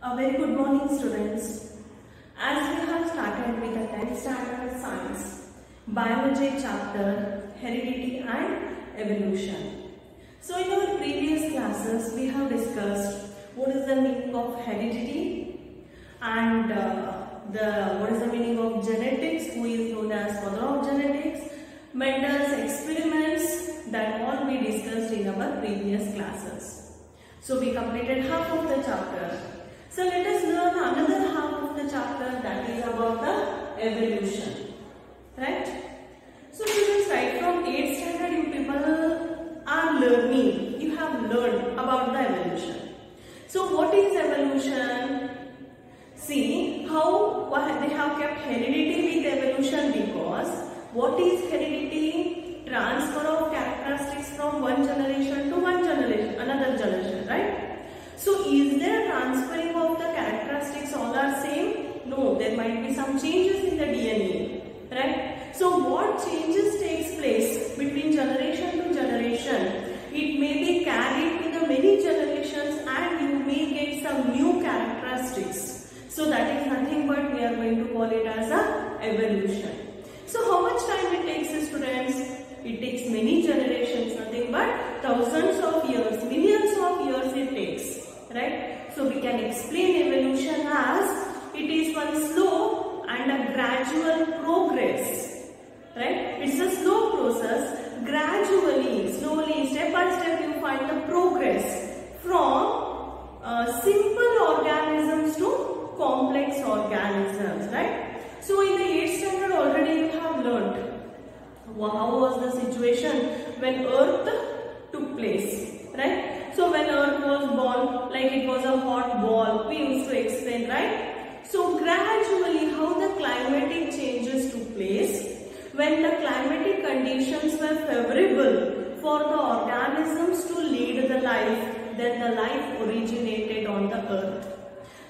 A very good morning, students. As we have started with the 10th standard science, biology chapter, heredity and evolution. So in our previous classes, we have discussed what is the meaning of heredity and what is the meaning of genetics, who is known as father of genetics, Mendel's experiments, that all we discussed in our previous classes. So we completed half of the chapter. So let us learn another half of the chapter, that is about the evolution. Right? So students, right from 8th standard you people are learning. You have learned about the evolution. So what is evolution? See how they have kept heredity with evolution, because what is heredity? Transfer of characteristics from one generation to another generation, right? So is there transferring of the characteristics all are same? No, there might be some changes in the DNA, right? So what changes takes place between generation to generation? It may be carried to the many generations and you may get some new characteristics. So that is nothing but we are going to call it as a evolution. So how much time it takes, students? It takes many generations, nothing but thousands of years, millions of years it takes, right? So we can explain evolution as it is one slow and a gradual progress, right? It's a slow process. Gradually, slowly, step by step you find the progress from simple organisms to complex organisms, right? So in the 8th standard already you have learned how was the situation when Earth took place, right? So when Earth was born, like it was a hot ball, we used to explain, right? So gradually how the climatic changes took place. When the climatic conditions were favorable for the organisms to lead the life, then the life originated on the Earth.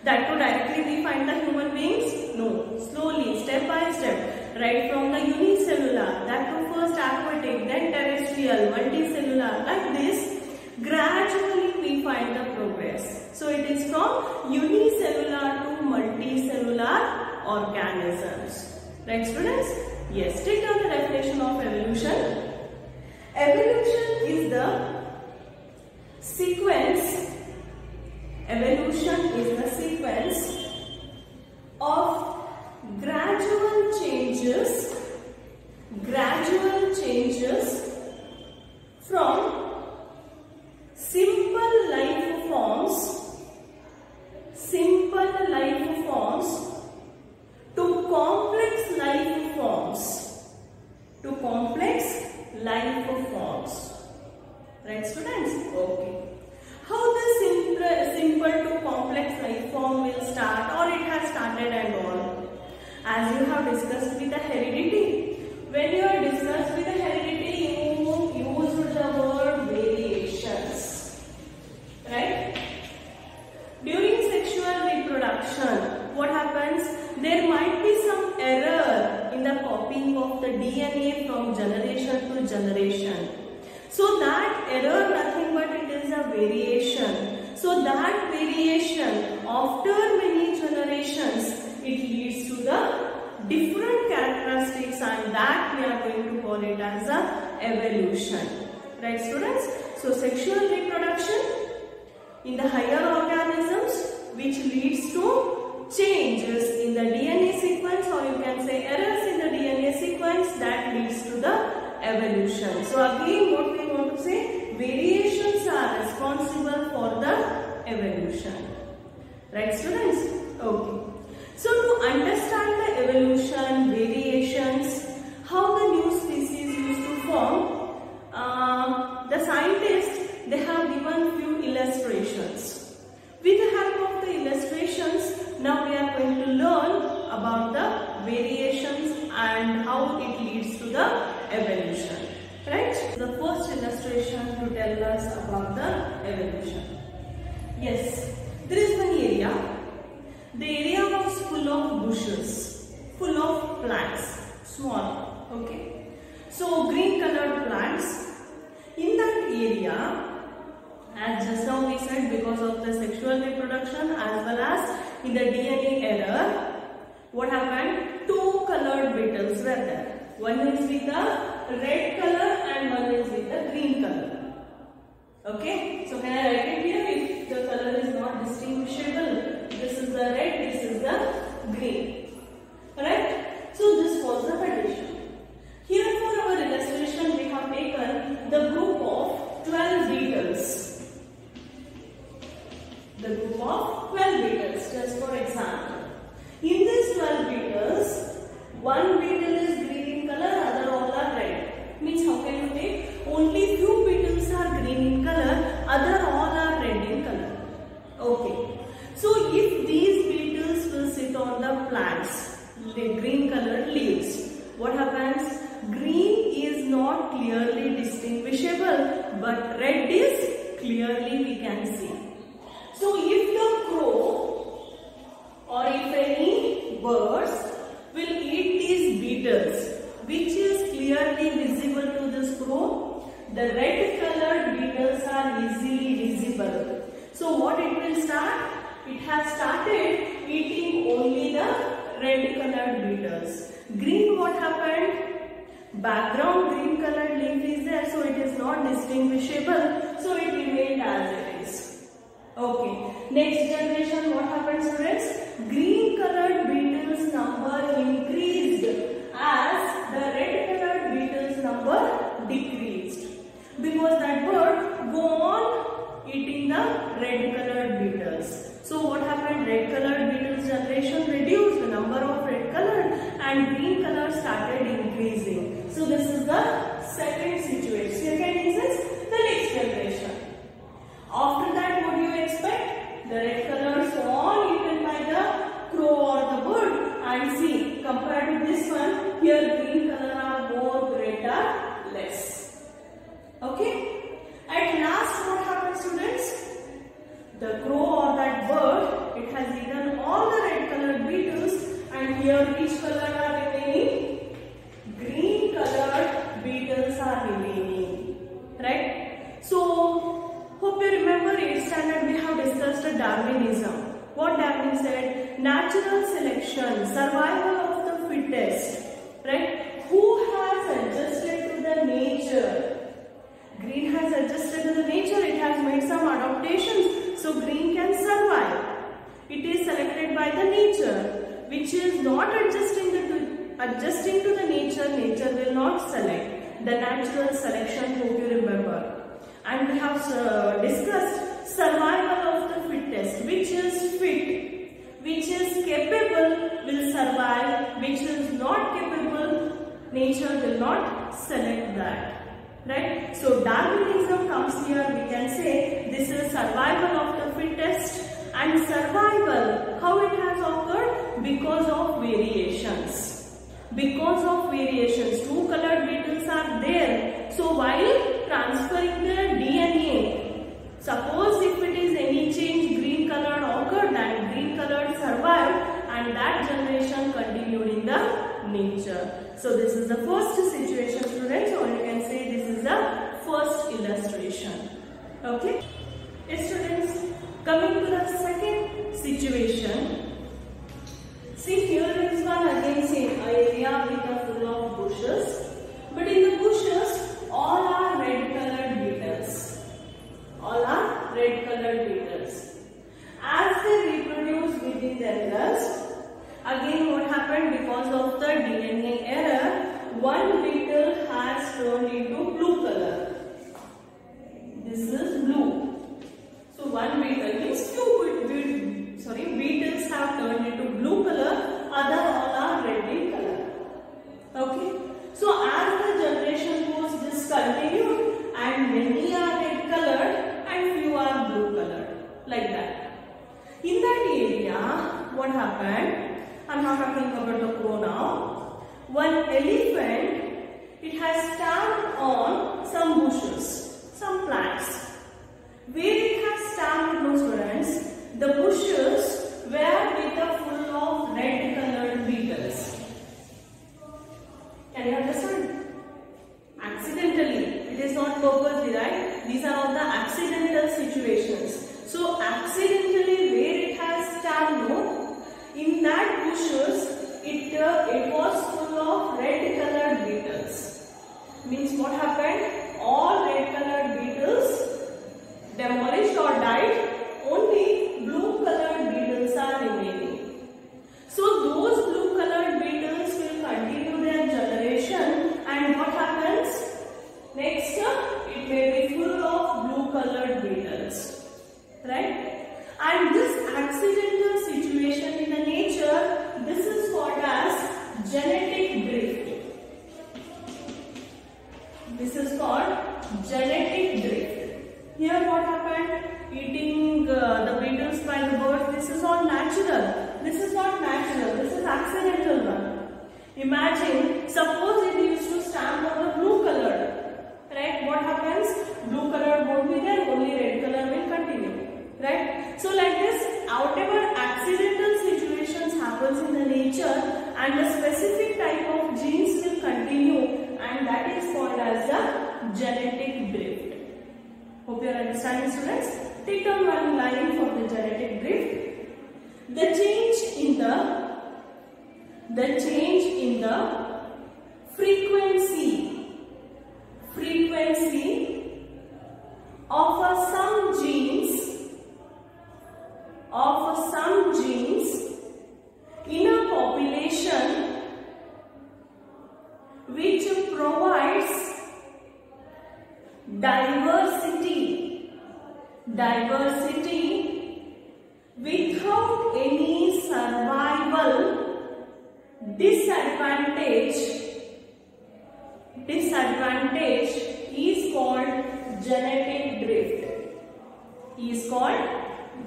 That to directly we find the human beings? No. Slowly, step by step, right from the unicellular, that to first aquatic, then terrestrial, multicellular, like this, gradually we find the progress. So it is from unicellular to multicellular organisms. Right, students? Yes, take down the definition of evolution. Evolution is the sequence. Evolution is the sequence of gradual changes from simple life forms to complex life forms. Right, students? Okay. How the simple to complex life form will start, or it has started and all? As you have discussed with the heredity. When you are discussed with the heredity, you used the word variations. Right? During sexual reproduction, what happens? There might be some error in the copying of the DNA from generation to generation. So that error, nothing but it is a variation. So that variation after many generations, it leads to the different characteristics, and that we are going to call it as a evolution. Right, students? So sexual reproduction in the higher organisms, which leads to changes in the DNA sequence, or you can say errors in the DNA sequence, that leads to the evolution. So again, what we want to say, variations are responsible for the evolution. Right, students? Okay. So to understand the evolution, variations, how the new species used to form, the scientists, they have given few illustrations. With the help of the illustrations, now we are going to learn about the variations and how it leads to the evolution. Right? The first illustration to tell us about the evolution. Yes, there is one area. The area was full of bushes, full of plants, small, okay. So green colored plants. In that area, as just now we said, because of the sexual reproduction as well as in the DNA error, what happened? Two colored beetles were there. One is with the red color and one is with the green color. Okay, so can I write it here if the color is not distinguishable? This is the red, this is the green. Alright, so this was the condition. Here for our illustration we have taken the group of 12 beetles. The group of 12 beetles, just for example. In these 12 beetles, one beetle is green in color, other all are red. Means how can you take? Only few beetles are green in color, other all are red in color. Okay. So if these beetles will sit on the plants, the green colored leaves, what happens? Green is not clearly distinguishable, but red is clearly we can see. So if the crow or if any birds will eat these beetles, which is clearly visible to this crow, the red colored beetles are easily visible. So what it will start? It has started eating only the red colored beetles. Green, what happened? Background green colored leaf is there, so it is not distinguishable, so it remained as it is. Okay. Next generation, what happened, students? Green colored beetles number increased as the red colored beetles number decreased, because that bird go on eating the red colored beetles. So what happened? Red colored beetles generation reduced, the number of red colored and green color started increasing. So this is the second situation. Second instance, the next generation. After that, what do you expect? The red colors all eaten by the crow or the bird, and see, compared to this one, here green color are more, red are less. Okay? At last, what happens, students? The crow or that bird, it has eaten all the red colored beetles, and here which color are remaining? Green colored beetles are remaining. Right? So, hope you remember 8th standard we have discussed Darwinism. What Darwin said? Natural selection, survival of the fittest. Right? Who has adjusted to the nature? Green has adjusted to the nature, it has made some adaptations, so green can survive. It is selected by the nature, which is not adjusting to the nature, nature will not select. The natural selection, hope you remember. And we have discussed survival of the fittest, which is fit, which is capable will survive, which is not capable, nature will not select that. Right? So Darwinism comes here, we can say this is survival of the fittest, and survival, how it has occurred? Because of variations. Because of variations, two colored beetles are there. So while transferring the DNA, suppose if it is any change, green colored occurred and green colored survived, and that generation continued in the nature. So this is the first situation, students, or you can say this is the first illustration. Okay? Yes, students, coming to the second situation. See, here is one again same area with a full of bushes, but in the bushes all are red colored beetles. All are red colored beetles. As they reproduce within themselves, again what happened? Because of the DNA error, one beetle has turned into blue color. This is blue. So one beetle means beetles have turned into blue color, other all are red in color. Okay. So as the generation goes, this continued, and many are red colored and few are blue colored, like that. In that area, what happened? I'm not talking about the crow now. One elephant, it has stamped on some bushes, some plants. Where it has stamped, no students, the bushes were with a full of red colored beetles. Can you understand? Accidentally, it is not purposely, right? These are all the accidental situations. So accidentally, where it has stamped, no, And this accidental situation in the nature, this is called as genetic drift. This is called genetic drift. Here what happened? Eating the beetles by the birds, this is all natural. This is not natural, this is accidental one. Imagine, suppose it used to stand on the blue color, right? What happens? Blue color won't be there, only red color will continue, right? So like this, whatever accidental situations happens in the nature, and the specific type of genes will continue, and that is called as the genetic drift. Hope you are understanding, students. Take down one line for the genetic drift. The change in the frequency of some genes in a population which provides diversity without any survival disadvantage is called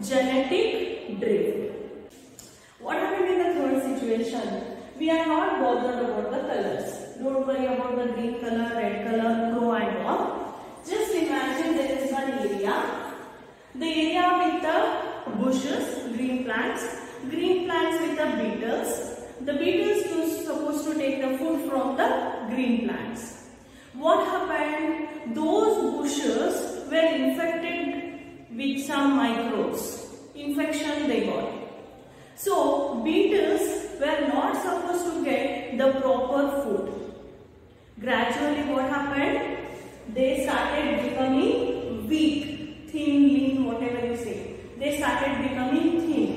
genetic drift. What happened in the third situation? We are not bothered about the colors. Don't worry about the green color, red color, crow and all. Just imagine there is one area. The area with the bushes, green plants with the beetles. The beetles were supposed to take the food from the green plants. What happened? Those bushes were infected with some microbes. Infection they got. So beetles were not supposed to get the proper food. Gradually what happened? They started becoming weak, thin, lean, whatever you say. They started becoming thin,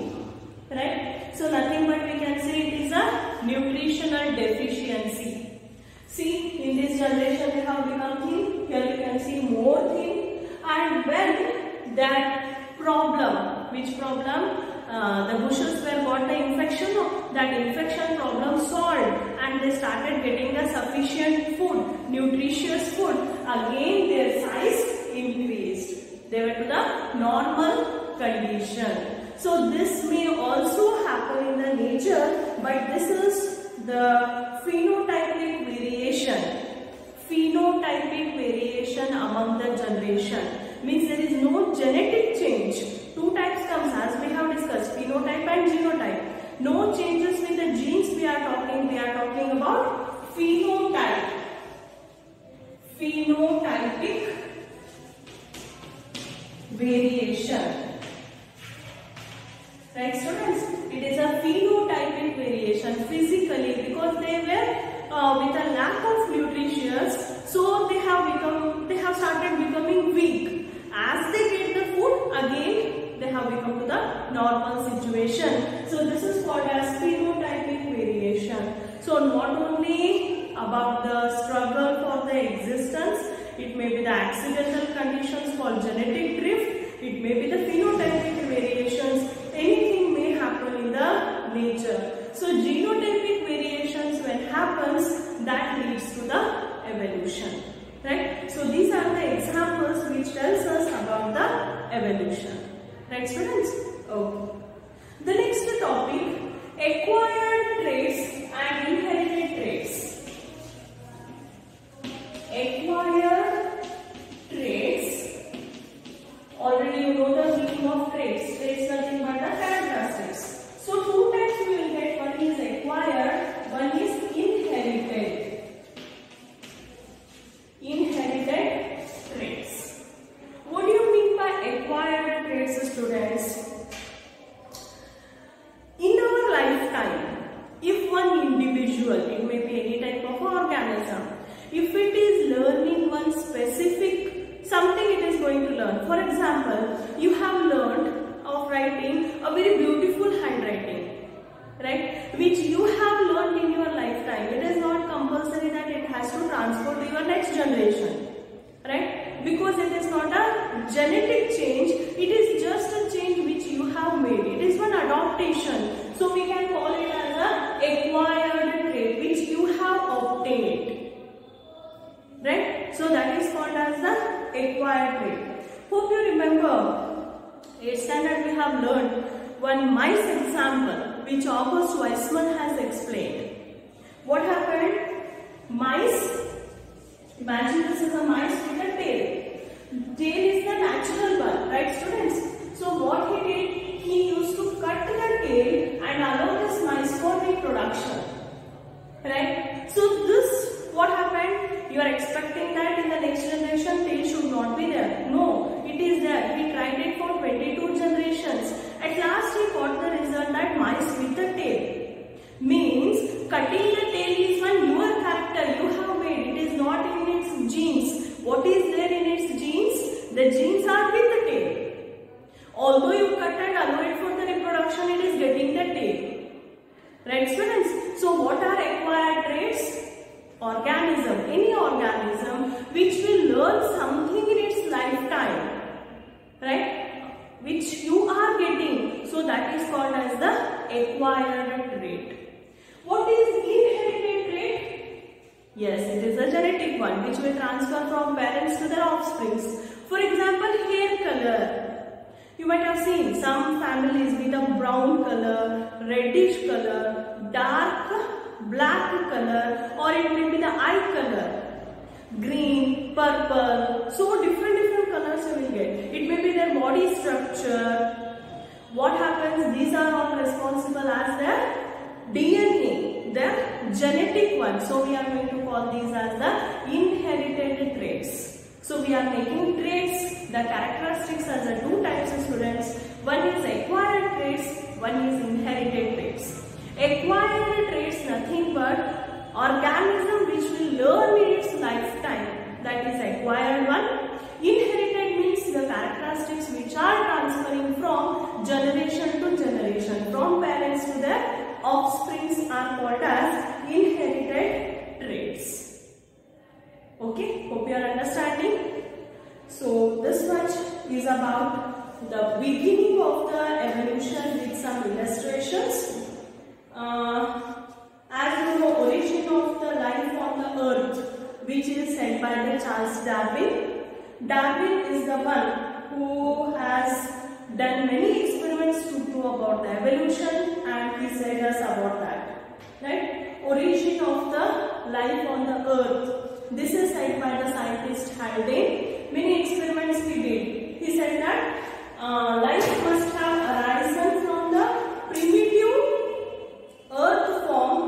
right? So nothing but we can say it is a nutritional deficiency. See, in this generation they have become thin. Here you can see more thin. And when that problem, which problem? The bushes were got the infection, that infection problem solved, and they started getting the sufficient food, nutritious food. Again their size increased. They were to the normal condition. So this may also happen in the nature, but this is the phenotypic variation among the generation. Means there is no genetic change. Two types comes as we have discussed, phenotype and genotype. No changes with the genes we are talking about phenotype. Phenotypic variation. Right, students? It is a phenotypic variation physically, because they were with a lack of nutrition, so they have started becoming weak. As they get the food, again they have become to the normal situation. So this is called as phenotypic variation. So not only about the struggle for the existence, it may be the accidental conditions called genetic drift, it may be the phenotypic variations, anything may happen in the nature. So genotypic variations when happens, that leads to the evolution. Right? So these are the examples which tells us about the evolution. Right, students? Okay. The next topic, acquired traits and inherited traits. Acquired traits. Already you know the meaning of traits. Traits nothing but the characteristics. So two types we will get. One is acquired, one is inherited. Inherited traits. What do you mean by acquired traits, students? In our lifetime, if one individual, it may be any type of organism, if it is learning one specific something, it is going to learn. For example, you have learned of writing a very beautiful handwriting, right, which you have learned in your lifetime. It is not compulsory that it has to transfer to your next generation, right, because it is not a genetic change, it is just a change which you 8th standard we have learned one mice example which August Weismann has explained. What happened? Mice, imagine this is a mice with a tail. Tail is the natural one, right students? So what he did, he used to cut the tail and allow this mice for reproduction, right? So this, what happened? You are expecting that in the next generation tail should not be there. No, it is there. He tried it for 22 generations. At last he got the result that mice with a tail. Means cutting the tail is one newer character you have made. It is not in its genes. What is there in its genes? The genes are with the tail. Although you cut and allow it for the reproduction, it is getting the tail. Right students? So what are acquired traits? Organism, any organism which will learn something in its lifetime, right? Which you are getting. So that is called as the acquired trait. What is inherited trait? Yes, it is a genetic one which will transfer from parents to their offsprings. For example, hair color. You might have seen some families with a brown color, reddish color, dark black color, or it may be the eye color, green, purple. So different colors you will get. It may be their body structure. What happens? These are all responsible as their DNA, their genetic one. So we are going to call these as the inherited traits. So we are making traits, the characteristics as the two types of students. One is acquired traits, one is inherited traits. Acquired traits nothing but organism which will learn in its lifetime. That is acquired one. Inherited means the characteristics which are transferring from generation to generation, from parents to their offsprings are called as inherited traits. Okay, hope you are understanding. So this much is about the beginning of the evolution with some illustrations. As you know, origin of the life on the earth, which is said by the Charles Darwin. Darwin is the one who has done many experiments to prove about the evolution, and he said us about that. Right? Origin of the life on the earth. This is said by the scientist Haldane. Many experiments he did. He said that life must have arisen from the primitive earth form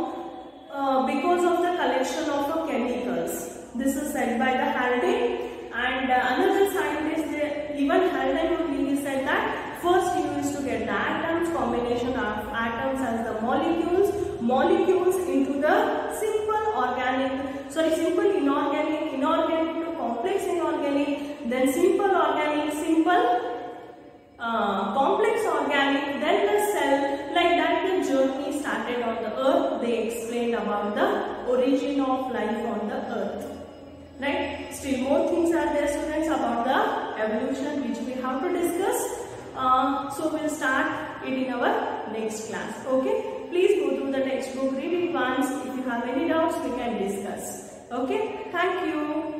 because of the collection of chemicals. This is said by the Haldane, and another scientist, even Haldane only, he said that first he used to get the atoms, combination of atoms as the molecules into the simple inorganic to complex inorganic, then simple organic, complex organic, then the cell. Like that the journey started on the earth. They explained about the origin of life on the earth. Right? Still more things are there students about the evolution which we have to discuss. So we'll start it in our next class. Okay? Please go through the textbook, read it once. If you have any doubts, we can discuss. Okay? Thank you.